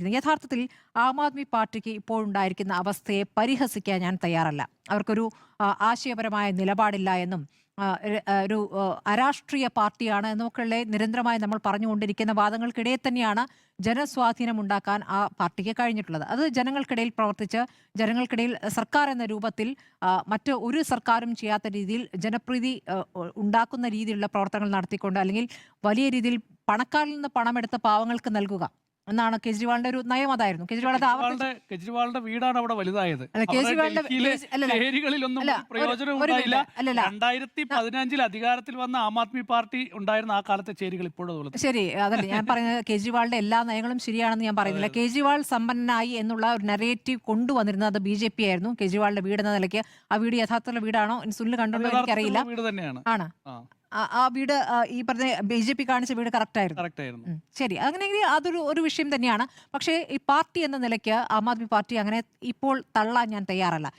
പറഞ്ഞുകൊണ്ടിരിക്കുന്നത്. യഥാർത്ഥത്തിൽ ആം ആദ്മി പാർട്ടിക്ക് ഇപ്പോഴുണ്ടായിരിക്കുന്ന അവസ്ഥയെ പരിഹസിക്കാൻ ഞാൻ തയ്യാറല്ല. അവർക്കൊരു ആശയപരമായ നിലപാടില്ല എന്നും ഒരു അരാഷ്ട്രീയ പാർട്ടിയാണ് എന്നൊക്കെയുള്ള നിരന്തരമായി നമ്മൾ പറഞ്ഞുകൊണ്ടിരിക്കുന്ന വാദങ്ങൾക്കിടയിൽ തന്നെയാണ് ജനസ്വാധീനം ഉണ്ടാക്കാൻ ആ പാർട്ടിക്ക് കഴിഞ്ഞിട്ടുള്ളത്. അത് ജനങ്ങൾക്കിടയിൽ പ്രവർത്തിച്ച് ജനങ്ങൾക്കിടയിൽ സർക്കാർ എന്ന രൂപത്തിൽ മറ്റ് ഒരു സർക്കാരും ചെയ്യാത്ത രീതിയിൽ ജനപ്രീതി ഉണ്ടാക്കുന്ന രീതിയിലുള്ള പ്രവർത്തനങ്ങൾ നടത്തിക്കൊണ്ട് അല്ലെങ്കിൽ വലിയ രീതിയിൽ പണക്കാരിൽ നിന്ന് പണമെടുത്ത് പാവങ്ങൾക്ക് നൽകുക എന്നാണ് കേജ്രിവാളിന്റെ ഒരു നയം. അതായിരുന്നു കെജ്രിവാളിന്റെ വീടാണ് അവിടെ വലുതായത്. അല്ലല്ല 2015 അധികാരത്തിൽ വന്ന ആം ആദ്മി പാർട്ടി ഉണ്ടായിരുന്ന ആ കാലത്തെ ചേരികൾ ഇപ്പോഴും ശരി. അതല്ല ഞാൻ പറയുന്നത്, കേജ്രിവാളിന്റെ എല്ലാ നയങ്ങളും ശരിയാണെന്ന് ഞാൻ പറയുന്നില്ല. കേജ്രിവാൾ സമ്പന്നനായി എന്നുള്ള ഒരു നരേറ്റീവ് കൊണ്ടുവന്നിരുന്നത് അത് BJP ആയിരുന്നു. കേജ്രിവാളിന്റെ വീട് എന്ന നിലയ്ക്ക് ആ വീട് യഥാർത്ഥത്തിലുള്ള വീടാണോ സുനിൽ കണ്ടുണ്ടോ എനിക്കറിയില്ല. ആണ് ആ വീട് ഈ പറഞ്ഞ BJP കാണിച്ച വീട് കറക്റ്റ് ആയിരുന്നു. ശരി, അങ്ങനെയെങ്കിൽ അതൊരു ഒരു വിഷയം തന്നെയാണ്. പക്ഷേ ഈ പാർട്ടി എന്ന നിലയ്ക്ക് ആം ആദ്മി പാർട്ടി അങ്ങനെ ഇപ്പോൾ തള്ളാൻ ഞാൻ തയ്യാറല്ല.